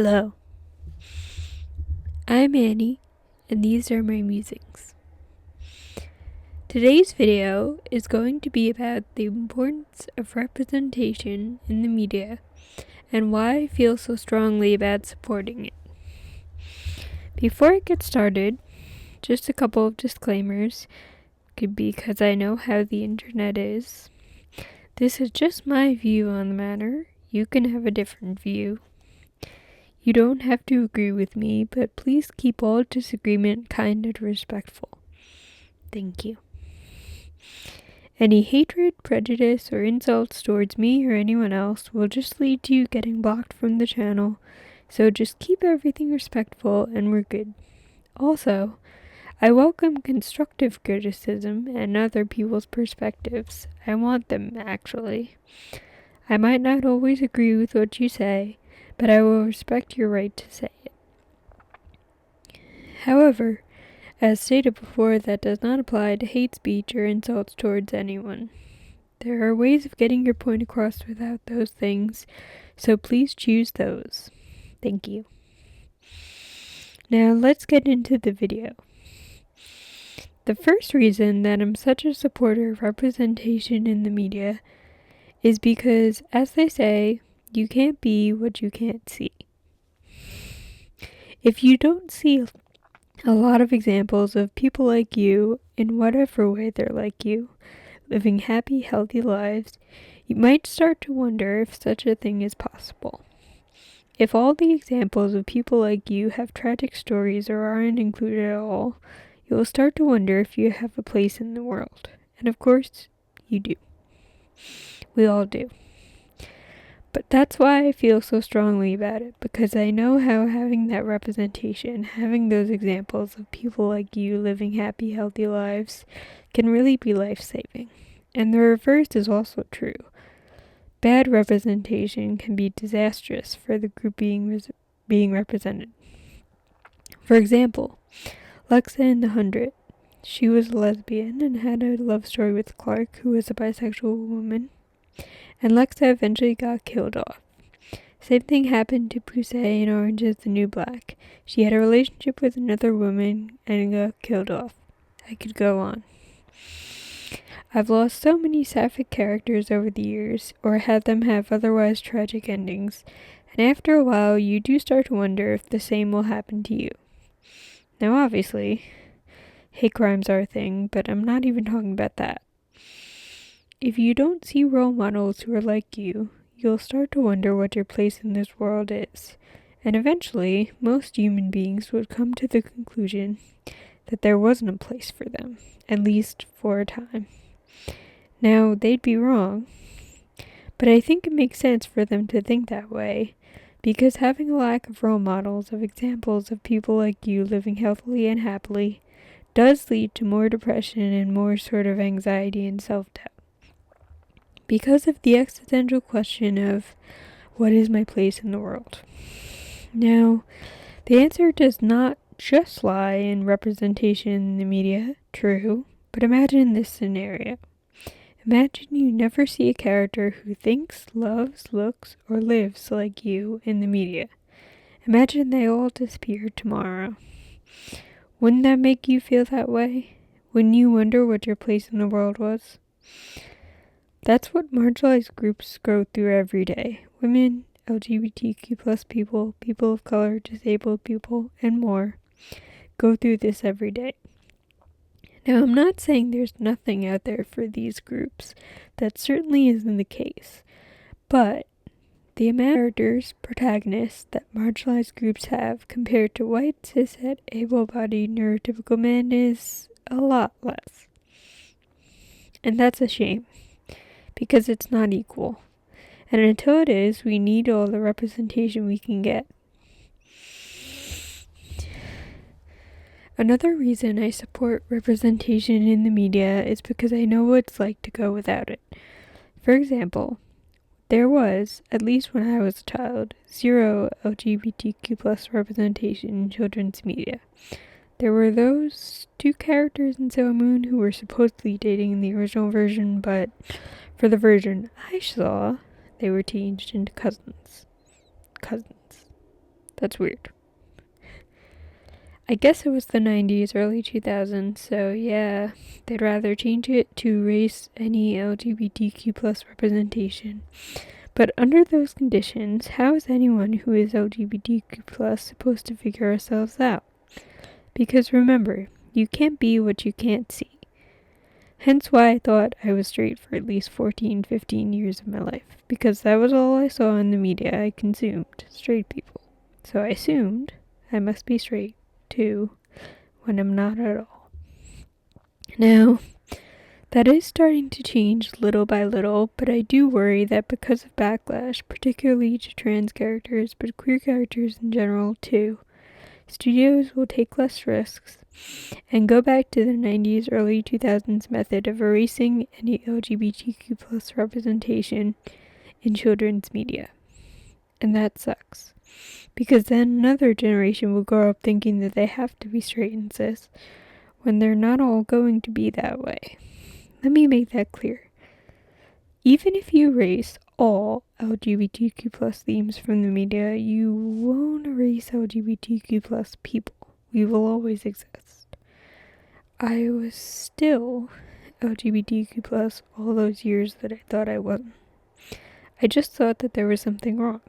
Hello, I'm Annie, and these are my musings. Today's video is going to be about the importance of representation in the media and why I feel so strongly about supporting it. Before I get started, just a couple of disclaimers, because I know how the internet is. This is just my view on the matter. You can have a different view. You don't have to agree with me, but please keep all disagreement kind and respectful. Thank you. Any hatred, prejudice, or insults towards me or anyone else will just lead to you getting blocked from the channel, so just keep everything respectful and we're good. Also, I welcome constructive criticism and other people's perspectives. I want them, actually. I might not always agree with what you say, but I will respect your right to say it. However, as stated before, that does not apply to hate speech or insults towards anyone. There are ways of getting your point across without those things, so please choose those. Thank you. Now let's get into the video. The first reason that I'm such a supporter of representation in the media is because, as they say, you can't be what you can't see. If you don't see a lot of examples of people like you, in whatever way they're like you, living happy, healthy lives, you might start to wonder if such a thing is possible. If all the examples of people like you have tragic stories or aren't included at all, you'll start to wonder if you have a place in the world. And of course, you do. We all do. But that's why I feel so strongly about it, because I know how having that representation, having those examples of people like you living happy, healthy lives, can really be life-saving. And the reverse is also true. Bad representation can be disastrous for the group being represented. For example, Lexa in The 100. She was a lesbian and had a love story with Clark, who was a bisexual woman. And Lexa eventually got killed off. Same thing happened to Pusey in Orange is the New Black. She had a relationship with another woman and got killed off. I could go on. I've lost so many sapphic characters over the years, or had them have otherwise tragic endings, and after a while you do start to wonder if the same will happen to you. Now obviously, hate crimes are a thing, but I'm not even talking about that. If you don't see role models who are like you, you'll start to wonder what your place in this world is. And eventually, most human beings would come to the conclusion that there wasn't a place for them, at least for a time. Now, they'd be wrong, but I think it makes sense for them to think that way, because having a lack of role models, of examples of people like you living healthily and happily, does lead to more depression and more sort of anxiety and self-doubt. Because of the existential question of, what is my place in the world? Now, the answer does not just lie in representation in the media, true, but imagine this scenario. Imagine you never see a character who thinks, loves, looks, or lives like you in the media. Imagine they all disappear tomorrow. Wouldn't that make you feel that way? Wouldn't you wonder what your place in the world was? That's what marginalized groups go through every day. Women, LGBTQ+ people, people of color, disabled people, and more go through this every day. Now, I'm not saying there's nothing out there for these groups. That certainly isn't the case. But the amount of characters, protagonists that marginalized groups have compared to white, cishet, able-bodied, neurotypical men is a lot less. And that's a shame, because it's not equal. And until it is, we need all the representation we can get. Another reason I support representation in the media is because I know what it's like to go without it. For example, there was, at least when I was a child, 0 LGBTQ+ representation in children's media. There were those 2 characters in Sailor Moon who were supposedly dating in the original version, but for the version I saw, they were changed into cousins. That's weird. I guess it was the 90s, early 2000s, so yeah, they'd rather change it to erase any LGBTQ plus representation. But under those conditions, how is anyone who is LGBTQ plus supposed to figure ourselves out? Because remember, you can't be what you can't see. Hence why I thought I was straight for at least 14, 15 years of my life, because that was all I saw in the media I consumed, straight people. So I assumed I must be straight, too, when I'm not at all. Now, that is starting to change little by little, but I do worry that because of backlash, particularly to trans characters, but queer characters in general too, studios will take less risks and go back to the 90s, early 2000s method of erasing any LGBTQ plus representation in children's media. And that sucks. Because then another generation will grow up thinking that they have to be straight and cis, when they're not all going to be that way. Let me make that clear. Even if you erase all LGBTQ plus themes from the media, you won't erase LGBTQ plus people. We will always exist. I was still LGBTQ plus all those years that I thought I wasn't. I just thought that there was something wrong.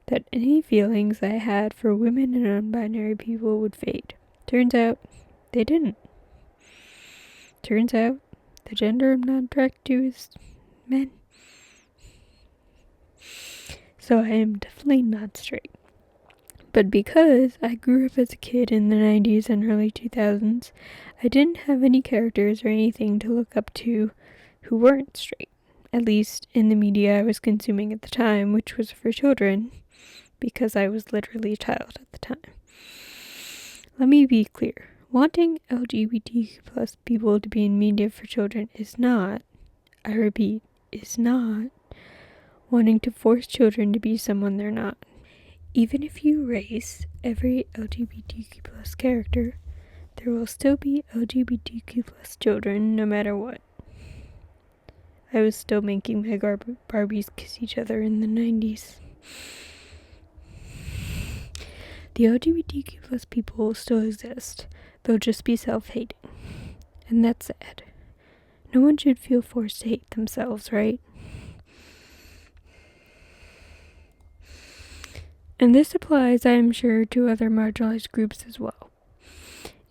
That any feelings I had for women and non-binary people would fade. Turns out, they didn't. Turns out, the gender I'm not attracted to is men. So I am definitely not straight. But because I grew up as a kid in the 90s and early 2000s, I didn't have any characters or anything to look up to who weren't straight. At least in the media I was consuming at the time, which was for children, because I was literally a child at the time. Let me be clear. Wanting LGBTQ plus people to be in media for children is not, I repeat, is not wanting to force children to be someone they're not. Even if you erase every LGBTQ plus character, there will still be LGBTQ plus children no matter what. I was still making my Barbies kiss each other in the 90s. The LGBTQ plus people will still exist. They'll just be self-hating. And that's sad. No one should feel forced to hate themselves, right? And this applies, I am sure, to other marginalized groups as well.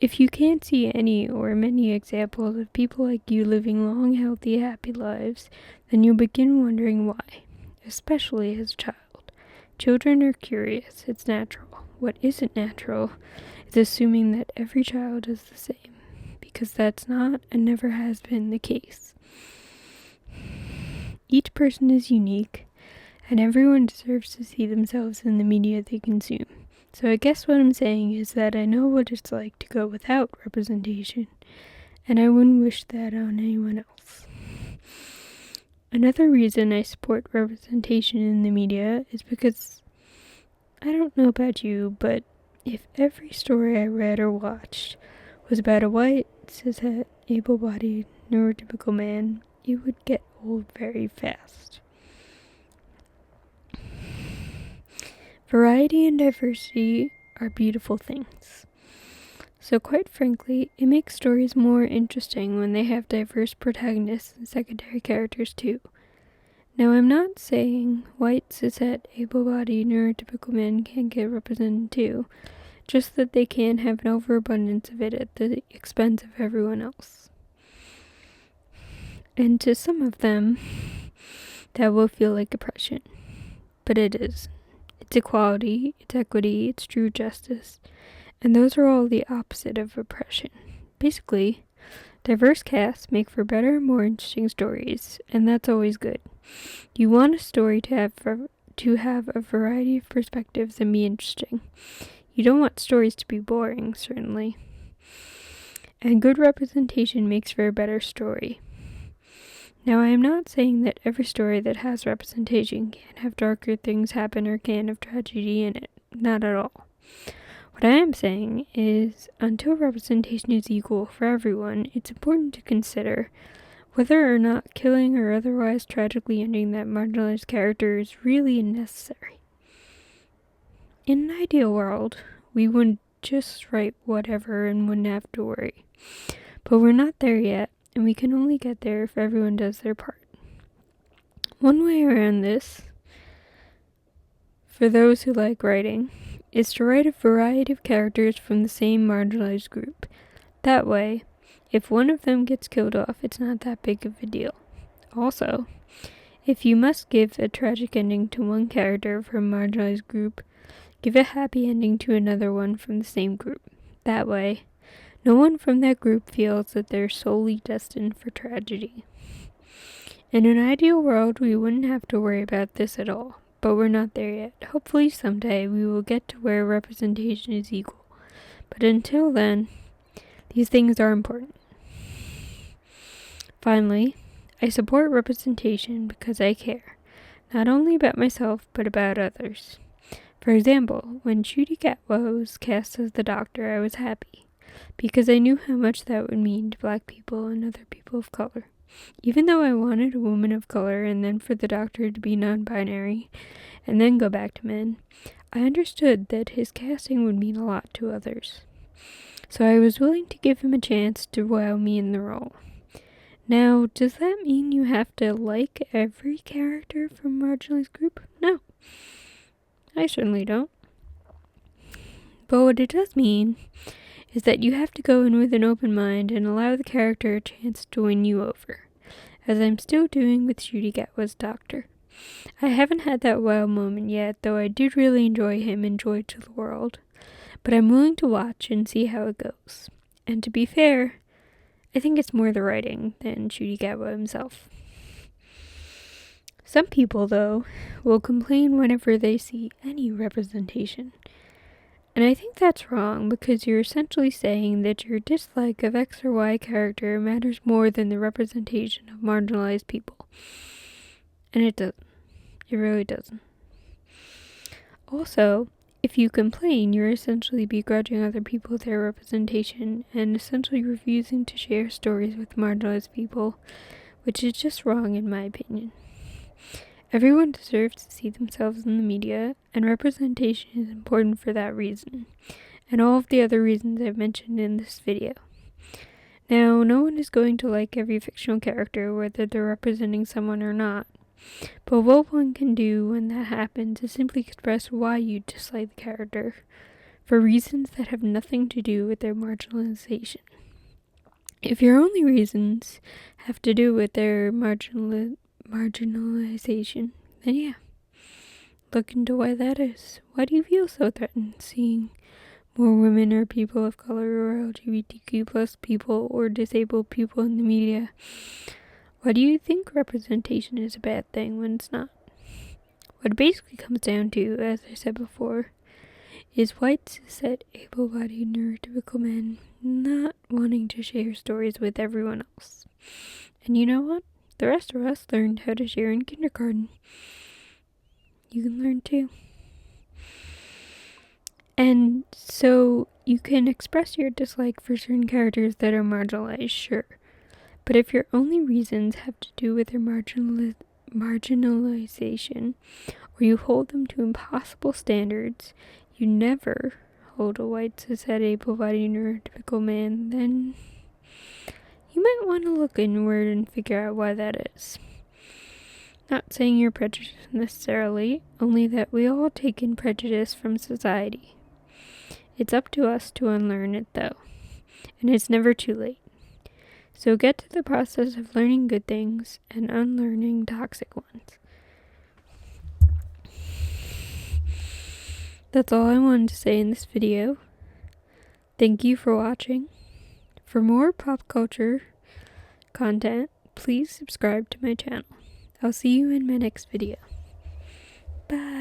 If you can't see any or many examples of people like you living long, healthy, happy lives, then you'll begin wondering why, especially as a child. Children are curious, it's natural. What isn't natural is assuming that every child is the same, because that's not and never has been the case. Each person is unique, and everyone deserves to see themselves in the media they consume. So I guess what I'm saying is that I know what it's like to go without representation, and I wouldn't wish that on anyone else. Another reason I support representation in the media is because, I don't know about you, but if every story I read or watched was about a white, cishet, able-bodied, neurotypical man, it would get old very fast. Variety and diversity are beautiful things. So quite frankly, it makes stories more interesting when they have diverse protagonists and secondary characters too. Now I'm not saying white, cishet, able-bodied, neurotypical men can't get represented too, just that they can have an overabundance of it at the expense of everyone else. And to some of them, that will feel like oppression, but it is. It's equality, it's equity, it's true justice, and those are all the opposite of oppression. Basically, diverse casts make for better, more interesting stories, and that's always good. You want a story to have a variety of perspectives and be interesting. You don't want stories to be boring, certainly. And good representation makes for a better story. Now, I am not saying that every story that has representation can have darker things happen or can have tragedy in it. Not at all. What I am saying is, until representation is equal for everyone, it's important to consider whether or not killing or otherwise tragically ending that marginalized character is really necessary. in an ideal world, we would just write whatever and wouldn't have to worry. But we're not there yet, and we can only get there if everyone does their part. One way around this, for those who like writing, is to write a variety of characters from the same marginalized group. That way, if one of them gets killed off, it's not that big of a deal. Also, if you must give a tragic ending to one character from a marginalized group, give a happy ending to another one from the same group. That way, no one from that group feels that they're solely destined for tragedy. In an ideal world, we wouldn't have to worry about this at all, but we're not there yet. Hopefully someday we will get to where representation is equal. But until then, these things are important. Finally, I support representation because I care, not only about myself, but about others. For example, when Judy Gatwa was cast as the Doctor, I was happy, because I knew how much that would mean to Black people and other people of color. Even though I wanted a woman of color and then for the Doctor to be non-binary and then go back to men, I understood that his casting would mean a lot to others. So I was willing to give him a chance to wow me in the role. Now, does that mean you have to like every character from a marginalized group? No. I certainly don't. But what it does mean is that you have to go in with an open mind and allow the character a chance to win you over, as I'm still doing with Judy Gatwa's Doctor. I haven't had that wow moment yet, though I did really enjoy him in Joy to the World, but I'm willing to watch and see how it goes. And to be fair, I think it's more the writing than Judy Gatwa himself. Some people, though, will complain whenever they see any representation. And I think that's wrong, because you're essentially saying that your dislike of X or Y character matters more than the representation of marginalized people. And it doesn't. It really doesn't. Also, if you complain, you're essentially begrudging other people their representation and essentially refusing to share stories with marginalized people, which is just wrong in my opinion. Everyone deserves to see themselves in the media, and representation is important for that reason, and all of the other reasons I've mentioned in this video. Now, no one is going to like every fictional character, whether they're representing someone or not, but what one can do when that happens is simply express why you dislike the character, for reasons that have nothing to do with their marginalization. If your only reasons have to do with their marginalization, then yeah, look into why that is. Why do you feel so threatened seeing more women or people of color or LGBTQ plus people or disabled people in the media? Why do you think representation is a bad thing when it's not? What it basically comes down to, as I said before, is white, cis, able-bodied, neurotypical men not wanting to share stories with everyone else. And you know what? The rest of us learned how to share in kindergarten. You can learn too. And so you can express your dislike for certain characters that are marginalized, sure. But if your only reasons have to do with their marginalization, or you hold them to impossible standards, you never hold a white, cis, able-bodied, neurotypical man, then you might want to look inward and figure out why that is. Not saying you're prejudiced necessarily, only that we all take in prejudice from society. It's up to us to unlearn it, though, and it's never too late. So get to the process of learning good things and unlearning toxic ones. That's all I wanted to say in this video. Thank you for watching. For more pop culture content, please subscribe to my channel. I'll see you in my next video. Bye.